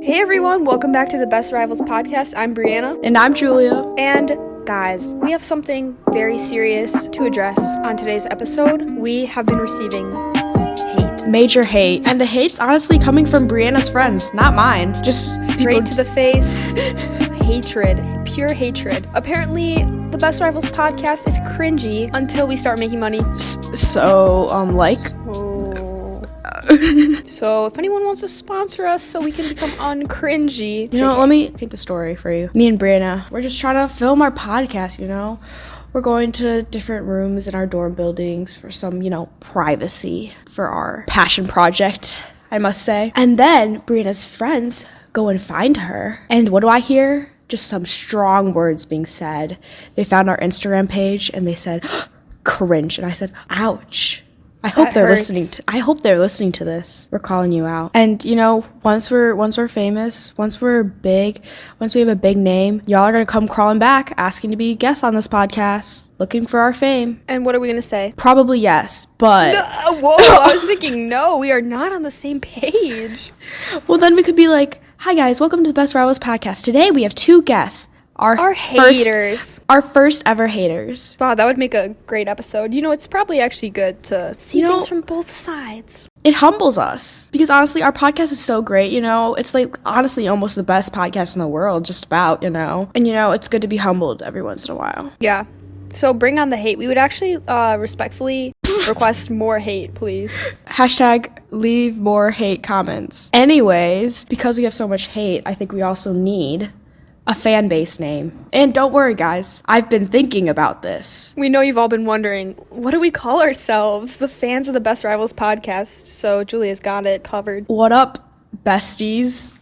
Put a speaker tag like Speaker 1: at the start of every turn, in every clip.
Speaker 1: Hey everyone, welcome back to the Best Rivals podcast. I'm Brianna.
Speaker 2: And I'm Julia.
Speaker 1: And guys, we have something very serious to address on today's episode. We have been receiving hate.
Speaker 2: Major hate. And the hate's honestly coming from Brianna's friends, not mine. Just
Speaker 1: straight to the face. Hatred. Pure hatred. Apparently, the Best Rivals podcast is cringy until we start making money. So if anyone wants to sponsor us so we can become uncringy.
Speaker 2: You know, let me paint the story for you. Me and Brianna, we're just trying to film our podcast, you know? We're going to different rooms in our dorm buildings for some, privacy for our passion project, I must say. And then Brianna's friends go and find her. And what do I hear? Just some strong words being said. They found our Instagram page and they said, cringe. And I said, ouch. I hope they're listening to this. We're calling you out. And once we're famous, once we're big, once we have a big name, y'all are gonna come crawling back asking to be guests on this podcast, looking for our fame.
Speaker 1: And what are we gonna say?
Speaker 2: Probably yes, but
Speaker 1: I was thinking no, we are not on the same page.
Speaker 2: Well, then we could be like, hi guys, welcome to the Best Rivals podcast. Today we have two guests.
Speaker 1: Our haters.
Speaker 2: Our first ever haters.
Speaker 1: Wow, that would make a great episode. It's probably actually good to see things from both sides.
Speaker 2: It humbles us. Because honestly, our podcast is so great, It's like, honestly, almost the best podcast in the world, just about, And, it's good to be humbled every once in a while.
Speaker 1: Yeah. So bring on the hate. We would actually respectfully request more hate, please.
Speaker 2: Hashtag leave more hate comments. Anyways, because we have so much hate, I think we also need a Fanbase name. And don't worry, guys. I've been thinking about this.
Speaker 1: We know you've all been wondering, what do we call ourselves? The fans of the Best Rivals podcast. So Julia's got it covered.
Speaker 2: What up, besties?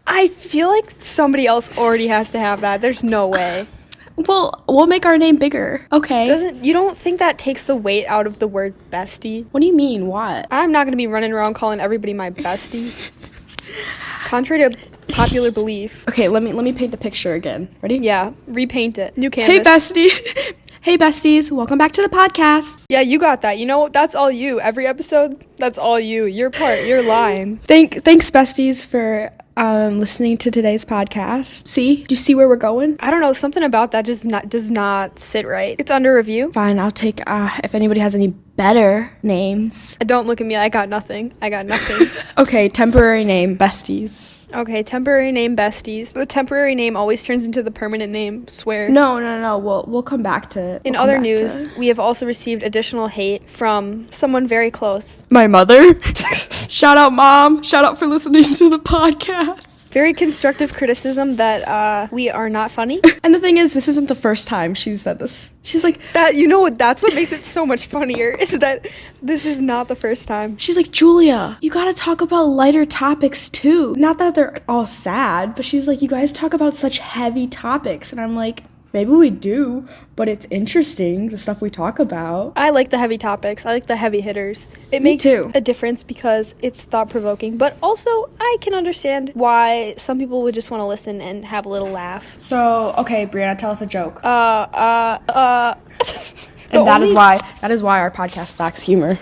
Speaker 1: I feel like somebody else already has to have that. There's no way.
Speaker 2: Well, we'll make our name bigger. Okay.
Speaker 1: You don't think that takes the weight out of the word bestie?
Speaker 2: What do you mean? What?
Speaker 1: I'm not going to be running around calling everybody my bestie. Contrary to popular belief.
Speaker 2: Okay, let me paint the picture again. Ready?
Speaker 1: Yeah, repaint it. New canvas.
Speaker 2: Hey, bestie. Hey, besties. Welcome back to the podcast.
Speaker 1: Yeah, you got that. That's all you. Every episode, that's all you. Your part, your line.
Speaker 2: Thanks, besties, for listening to today's podcast. See? Do you see where we're going?
Speaker 1: I don't know. Something about that just does not sit right. It's under review.
Speaker 2: Fine, I'll take, if anybody has any better names.
Speaker 1: Don't look at me. I got nothing.
Speaker 2: Okay, temporary name, besties.
Speaker 1: Okay, temporary name, besties. The temporary name always turns into the permanent name, swear.
Speaker 2: No. We'll come back to it.
Speaker 1: In other news, we have also received additional hate from someone very close.
Speaker 2: My mother. Shout out, Mom. Shout out for listening to the podcast.
Speaker 1: Very constructive criticism that we are not funny.
Speaker 2: And the thing is, this isn't the first time she's said this. She's like,
Speaker 1: that. That's what makes it so much funnier, is that this is not the first time.
Speaker 2: She's like, Julia, you gotta talk about lighter topics too. Not that they're all sad, but she's like, you guys talk about such heavy topics. And I'm like, maybe we do, but it's interesting, the stuff we talk about.
Speaker 1: I like the heavy topics. I like the heavy hitters. It makes a difference because it's thought-provoking. But also, I can understand why some people would just want to listen and have a little laugh.
Speaker 2: So, okay, Brianna, tell us a joke.
Speaker 1: And
Speaker 2: that is why our podcast lacks humor.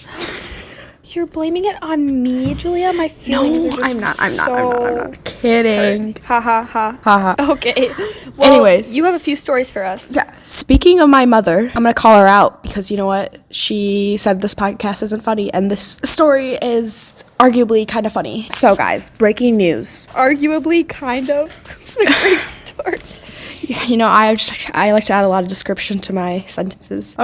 Speaker 1: You're blaming it on me, Julia? My feelings are just
Speaker 2: I'm not kidding.
Speaker 1: Ha ha ha. Ha ha. Okay. Well,
Speaker 2: anyways.
Speaker 1: You have a few stories for us.
Speaker 2: Yeah. Speaking of my mother, I'm going to call her out because you know what? She said this podcast isn't funny and this story is arguably kind of funny. So guys, breaking news.
Speaker 1: Arguably kind of. What a great start.
Speaker 2: I like to add a lot of description to my sentences.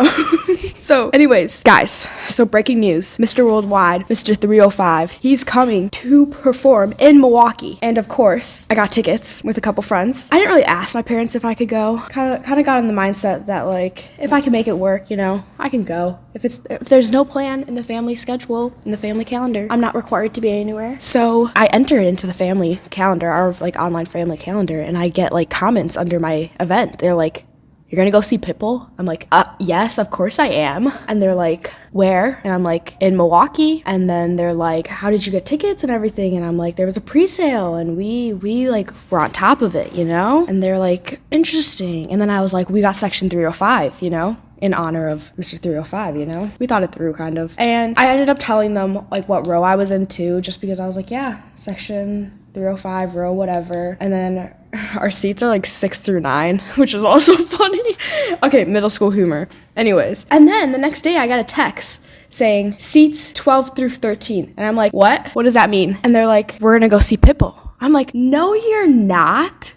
Speaker 2: So anyways, guys, so breaking news. Mr. Worldwide, Mr. 305, he's coming to perform in Milwaukee. And of course, I got tickets with a couple friends. I didn't really ask my parents if I could go. Kind of got in the mindset that like, if I can make it work, I can go. If there's no plan in the family schedule, in the family calendar, I'm not required to be anywhere. So I enter into the family calendar, our like online family calendar, and I get like comments under my event. They're like, you're gonna go see Pitbull? I'm like, yes, of course I am. And they're like, where? And I'm like, in Milwaukee. And then they're like, how did you get tickets and everything? And I'm like, there was a pre-sale and we like were on top of it, And they're like, interesting. And then I was like, we got section 305, in honor of Mr. 305, you know? We thought it through, kind of. And I ended up telling them, like, what row I was in, too, just because I was like, yeah, section 305, row whatever. And then our seats are like 6 through 9, which is also funny. Okay, middle school humor. Anyways. And then the next day I got a text saying seats 12 through 13. And I'm like, what? What does that mean? And they're like, we're gonna go see Pitbull. I'm like, no, you're not.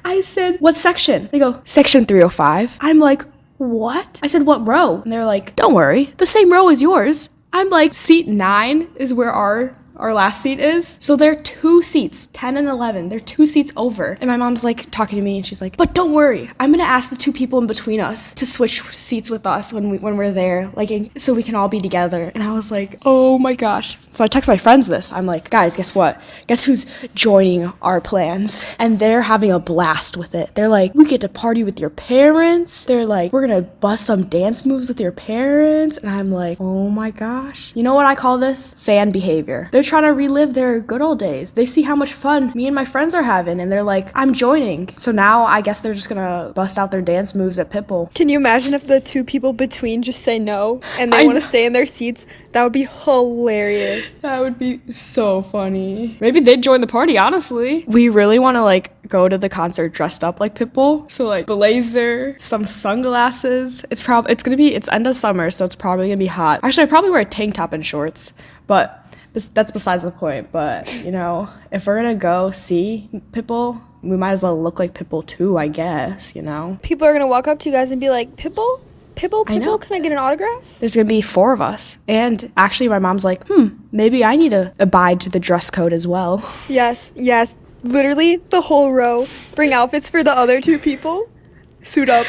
Speaker 2: I said, what section? They go, section 305. I'm like, what? I said, what row? And they're like, don't worry, the same row as yours. I'm like, seat 9 is where our last seat is. So they're 2 seats, 10 and 11. They're 2 seats over. And my mom's like talking to me and she's like, but don't worry. I'm going to ask the 2 people in between us to switch seats with us when we're there, like, so we can all be together. And I was like, oh my gosh. So I text my friends this. I'm like, guys, guess what? Guess who's joining our plans? And they're having a blast with it. They're like, we get to party with your parents. They're like, we're going to bust some dance moves with your parents. And I'm like, oh my gosh. You know what I call this? Fan behavior. They're trying to relive their good old days. They see how much fun me and my friends are having and they're like, I'm joining. So now I guess they're just gonna bust out their dance moves at Pitbull.
Speaker 1: Can you imagine if the 2 people between just say no and they want to stay in their seats? That would be hilarious.
Speaker 2: That would be so funny. Maybe they'd join the party, honestly. We really want to like go to the concert dressed up like Pitbull. So like blazer, some sunglasses. It's end of summer, so it's probably gonna be hot. Actually, I'd probably wear a tank top and shorts, but that's besides the point. But, you know, if we're gonna go see Pitbull, we might as well look like Pitbull too, I guess, you know?
Speaker 1: People are gonna walk up to you guys and be like, Pitbull? Pitbull, can I get an autograph?
Speaker 2: There's gonna be 4 of us. And actually my mom's like, maybe I need to abide to the dress code as well.
Speaker 1: Yes. Literally the whole row. Bring outfits for the other 2 people. Suit up.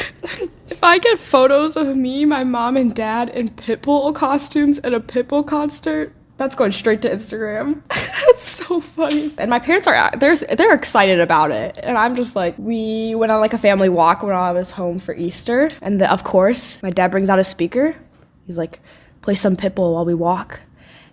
Speaker 2: If I get photos of me, my mom and dad in Pitbull costumes at a Pitbull concert, that's going straight to Instagram. That's so funny. And my parents they're excited about it. And I'm just like, we went on like a family walk when I was home for Easter. And of course, my dad brings out a speaker. He's like, play some Pitbull while we walk.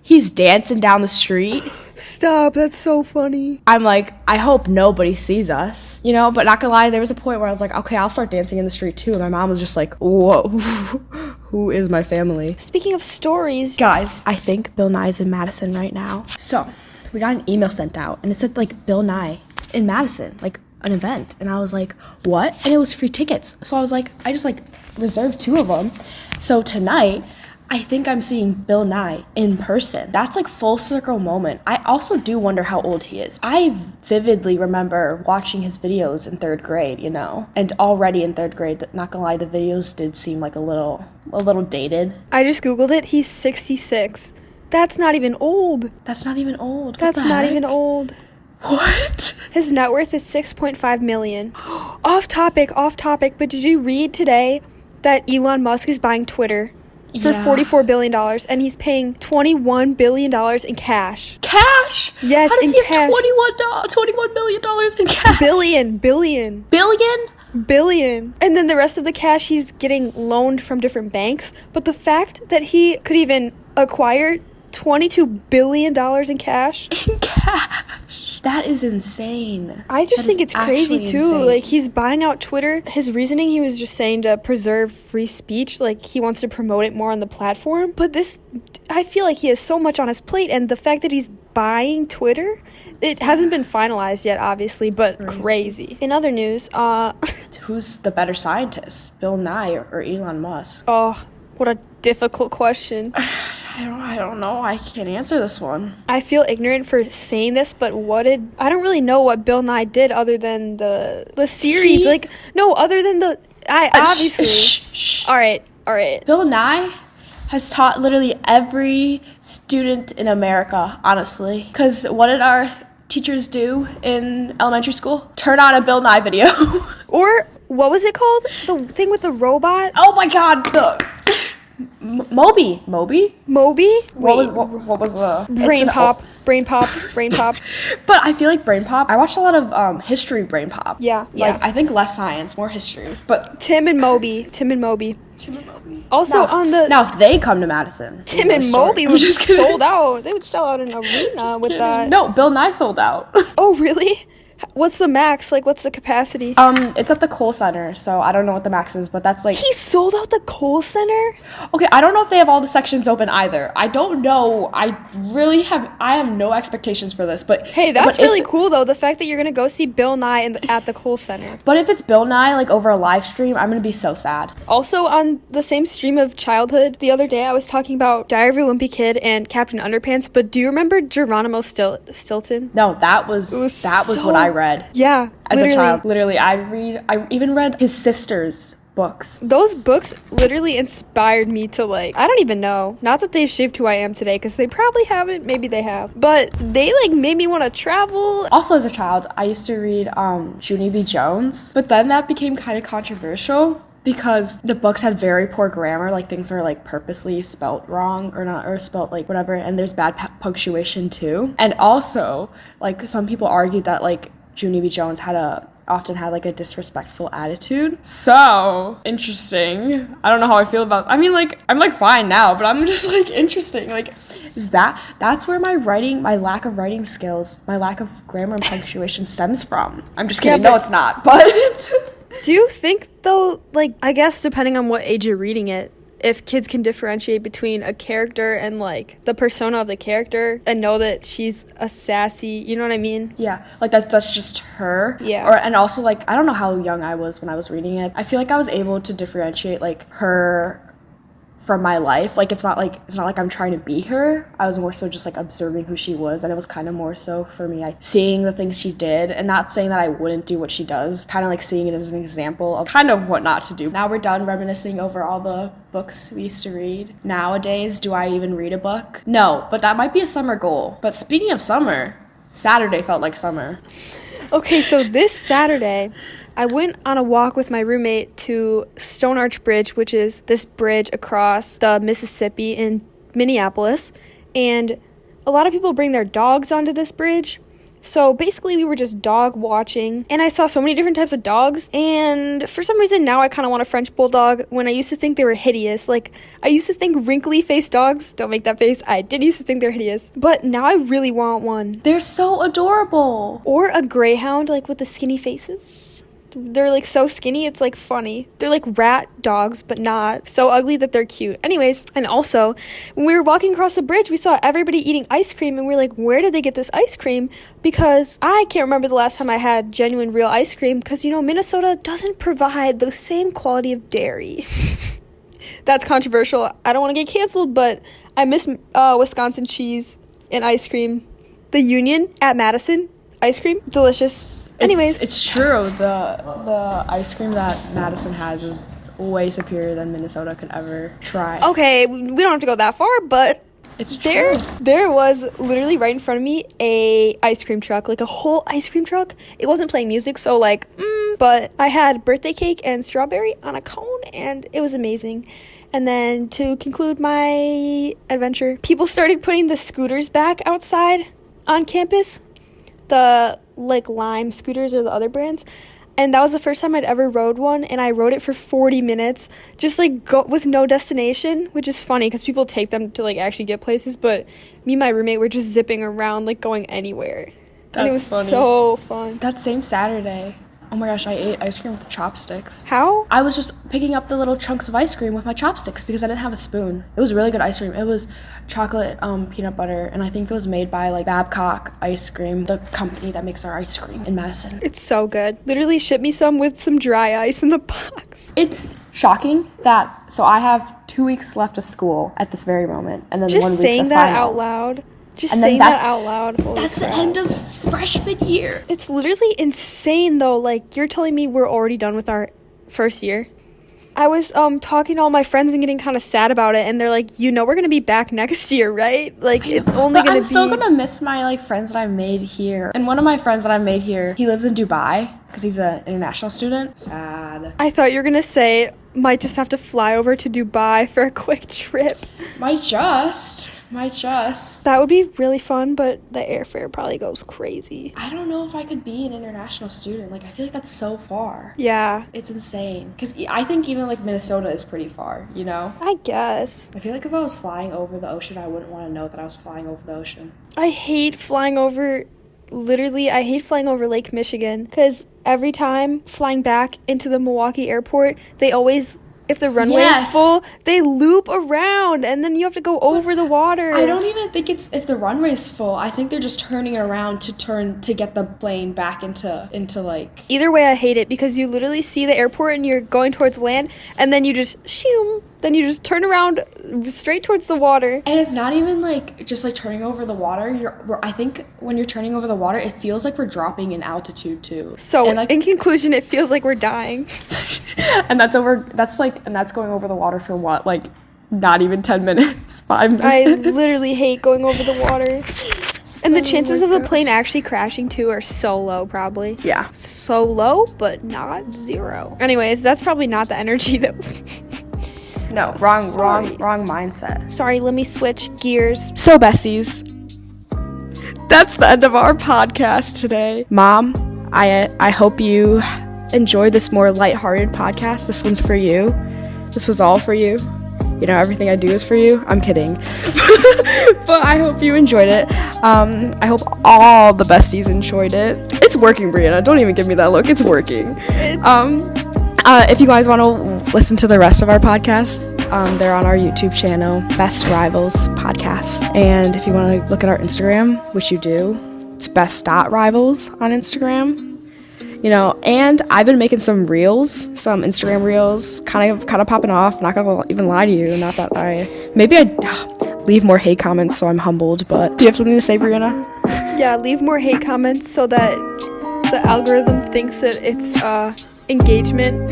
Speaker 2: He's dancing down the street.
Speaker 1: Stop, that's so funny.
Speaker 2: I'm like, I hope nobody sees us, you know, but not gonna lie, there was a point where I was like, okay, I'll start dancing in the street too. And my mom was just like, whoa, who is my family?
Speaker 1: Speaking of stories,
Speaker 2: guys, I think Bill Nye's in Madison right now. So we got an email sent out and it said like Bill Nye in Madison, like an event. And I was like, what? And it was free tickets. So I was like, I just like reserved 2 of them. So tonight, I think I'm seeing Bill Nye in person. That's like full circle moment. I also do wonder how old he is. I vividly remember watching his videos in 3rd grade, you know, and already in 3rd grade, not gonna lie, the videos did seem like a little dated.
Speaker 1: I just Googled it. He's 66. That's not even old.
Speaker 2: That's not even old.
Speaker 1: That's not even old.
Speaker 2: What?
Speaker 1: His net worth is $6.5 million. Off topic, but did you read today that Elon Musk is buying Twitter for $44 billion, and he's paying $21 billion in cash.
Speaker 2: Cash?
Speaker 1: Yes,
Speaker 2: how does
Speaker 1: in
Speaker 2: he
Speaker 1: cash.
Speaker 2: Have $21 billion in cash?
Speaker 1: Billion.
Speaker 2: Billion?
Speaker 1: And then the rest of the cash he's getting loaned from different banks. But the fact that he could even acquire $22 billion in cash.
Speaker 2: In cash? That is insane.
Speaker 1: I just think it's crazy too. Insane. Like, he's buying out Twitter. His reasoning, he was just saying to preserve free speech. Like, he wants to promote it more on the platform. But I feel like he has so much on his plate. And the fact that he's buying Twitter, it hasn't been finalized yet, obviously, but crazy. In other news,
Speaker 2: who's the better scientist, Bill Nye or Elon Musk?
Speaker 1: Oh, what a difficult question.
Speaker 2: I don't know. I can't answer this one.
Speaker 1: I feel ignorant for saying this, but I don't really know what Bill Nye did other than the series. Other than obviously. All right.
Speaker 2: Bill Nye has taught literally every student in America, honestly. Because what did our teachers do in elementary school? Turn on a Bill Nye video.
Speaker 1: Or, what was it called? The thing with the robot?
Speaker 2: Oh my god, Moby.
Speaker 1: What
Speaker 2: was the
Speaker 1: BrainPOP.
Speaker 2: But I feel like BrainPOP. I watched a lot of history BrainPOP.
Speaker 1: Yeah.
Speaker 2: I think less science, more history. But
Speaker 1: Tim and Moby. Also
Speaker 2: now if they come to Madison,
Speaker 1: Tim and Moby would sold out. They would sell out an arena with that.
Speaker 2: No, Bill Nye sold out.
Speaker 1: Oh really? What's the max? Like, what's the capacity?
Speaker 2: It's at the Kohl Center, so I don't know what the max is, but that's like...
Speaker 1: He sold out the Kohl Center?
Speaker 2: Okay, I don't know if they have all the sections open either. I don't know. I have no expectations for this, but...
Speaker 1: Hey, that's really cool, though, the fact that you're gonna go see Bill Nye at the Kohl Center.
Speaker 2: But if it's Bill Nye, like, over a live stream, I'm gonna be so sad.
Speaker 1: Also, on the same stream of childhood, the other day I was talking about Diary of a Wimpy Kid and Captain Underpants, but do you remember Geronimo Stilton?
Speaker 2: No, that was what I read.
Speaker 1: Yeah,
Speaker 2: as a child. Literally, I even read his sister's books.
Speaker 1: Those books literally inspired me to, like, I don't even know. Not that they shaped who I am today, because they probably haven't. Maybe they have. But they, like, made me want to travel.
Speaker 2: Also, as a child, I used to read Junie B. Jones, but then that became kind of controversial because the books had very poor grammar, like things were like purposely spelt wrong or spelt like whatever, and there's bad punctuation too. And also, like, some people argued that like Junie B. Jones often had like a disrespectful attitude. So interesting. I don't know how I feel about, I mean, like, I'm like fine now, but I'm just like interesting. Like, that's where my lack of writing skills, my lack of grammar and punctuation stems from. I'm just kidding. No, it's not. But
Speaker 1: do you think, though, like, I guess depending on what age you're reading it, if kids can differentiate between a character and, like, the persona of the character and know that she's a sassy, you know what I mean?
Speaker 2: Yeah, like, that's just her.
Speaker 1: Yeah.
Speaker 2: And also, like, I don't know how young I was when I was reading it. I feel like I was able to differentiate, like, her from my life. Like, it's not like I'm trying to be her. I was more so just like observing who she was, and it was kind of more so for me seeing the things she did, and not saying that I wouldn't do what she does, kind of like seeing it as an example of kind of what not to do. Now we're done reminiscing over all the books we used to read. Nowadays, do I even read a book? No, but that might be a summer goal. But speaking of summer, Saturday felt like summer.
Speaker 1: Okay, so this Saturday I went on a walk with my roommate to Stone Arch Bridge, which is this bridge across the Mississippi in Minneapolis, and a lot of people bring their dogs onto this bridge. So basically we were just dog watching, and I saw so many different types of dogs, and for some reason now I kind of want a French bulldog when I used to think they were hideous. Like, I used to think wrinkly faced dogs, don't make that face, I did used to think they're hideous, but now I really want one.
Speaker 2: They're so adorable.
Speaker 1: Or a greyhound, like with the skinny faces. They're like so skinny, it's like funny. They're like rat dogs, but not so ugly that they're cute. Anyways, and also when we were walking across the bridge, we saw everybody eating ice cream, and we were like, where did they get this ice cream? Because I can't remember the last time I had genuine real ice cream, because, you know, Minnesota doesn't provide the same quality of dairy. That's controversial. I don't want to get canceled, but I miss Wisconsin cheese and ice cream. The Union at Madison, ice cream, delicious. Anyways,
Speaker 2: it's true. The ice cream that Madison has is way superior than Minnesota could ever try.
Speaker 1: Okay, we don't have to go that far, but
Speaker 2: it's true.
Speaker 1: There was literally right in front of me a ice cream truck, like a whole ice cream truck. It wasn't playing music, so like, but I had birthday cake and strawberry on a cone, and it was amazing. And then to conclude my adventure, people started putting the scooters back outside on campus. The like Lime scooters or the other brands, and that was the first time I'd ever rode one, and I rode it for 40 minutes just like go with no destination, which is funny because people take them to like actually get places, but me and my roommate were just zipping around like going anywhere. And it was funny. So fun.
Speaker 2: That same Saturday, oh my gosh, I ate ice cream with chopsticks.
Speaker 1: How?
Speaker 2: I was just picking up the little chunks of ice cream with my chopsticks because I didn't have a spoon. It was really good ice cream. It was chocolate peanut butter, and I think it was made by like Babcock Ice Cream, the company that makes our ice cream in Madison.
Speaker 1: It's so good. Literally ship me some with some dry ice in the box.
Speaker 2: It's shocking that, so I have 2 weeks left of school at this very moment, and then
Speaker 1: just
Speaker 2: 1 week's
Speaker 1: saying
Speaker 2: the
Speaker 1: that
Speaker 2: final.
Speaker 1: Out loud. Just saying that out loud.
Speaker 2: That's the end of freshman year.
Speaker 1: It's literally insane, though. Like, you're telling me we're already done with our first year? I was talking to all my friends and getting kind of sad about it, and they're like, you know, we're going to be back next year, right? Like, it's only going to be...
Speaker 2: I'm still going to miss my, like, friends that I made here. And one of my friends that I made here, he lives in Dubai because he's an international student. Sad.
Speaker 1: I thought you were going to say, might just have to fly over to Dubai for a quick trip.
Speaker 2: Might just.
Speaker 1: That would be really fun, but the airfare probably goes crazy.
Speaker 2: I don't know if I could be an international student. Like, I feel like that's so far.
Speaker 1: Yeah.
Speaker 2: It's insane. Because I think even, like, Minnesota is pretty far, you know?
Speaker 1: I guess.
Speaker 2: I feel like if I was flying over the ocean, I wouldn't want to know that I was flying over the ocean.
Speaker 1: I hate flying over literally, I hate flying over Lake Michigan because every time flying back into the Milwaukee airport, they always, if the runway is full, they loop around and then you have to go over the water.
Speaker 2: I don't even think it's if the runway is full. I think they're just turning around to get the plane back into like.
Speaker 1: Either way, I hate it because you literally see the airport and you're going towards land and then you just then you just turn around straight towards the water.
Speaker 2: And it's not even like just like turning over the water. I think when you're turning over the water, it feels like we're dropping in altitude too.
Speaker 1: So in conclusion, it feels like we're dying.
Speaker 2: And that's going over the water for what? Like not even 10 minutes, 5 minutes.
Speaker 1: I literally hate going over the water. And the chances of the plane actually crashing too are so low, probably.
Speaker 2: Yeah.
Speaker 1: So low, but not zero. Anyways, that's probably not the energy that...
Speaker 2: No, wrong mindset.
Speaker 1: Sorry, let me switch gears.
Speaker 2: So, besties, that's the end of our podcast today. Mom, I hope you enjoyed this more lighthearted podcast. This one's for you. This was all for you. You know, everything I do is for you. I'm kidding. But I hope you enjoyed it. I hope all the besties enjoyed it. It's working, Brianna. Don't even give me that look. It's working. If you guys want to listen to the rest of our podcast, they're on our YouTube channel, Best Rivals Podcast. And if you want to look at our Instagram, which you do, it's best.rivals on Instagram. You know, and I've been making some Instagram reels, kind of popping off. Not gonna even lie to you. Not that maybe I leave more hate comments, so I'm humbled. But do you have something to say, Brianna?
Speaker 1: Yeah, leave more hate comments so that the algorithm thinks that it's engagement,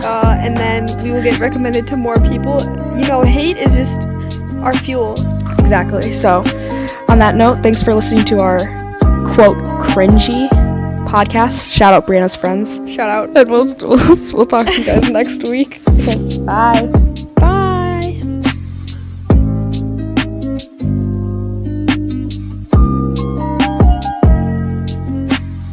Speaker 1: and then we will get recommended to more people. You know, hate is just our fuel. Exactly.
Speaker 2: So, on that note, thanks for listening to our quote cringy podcast. Shout out Brianna's friends.
Speaker 1: Shout out.
Speaker 2: And we'll talk to you guys next week. Okay, bye.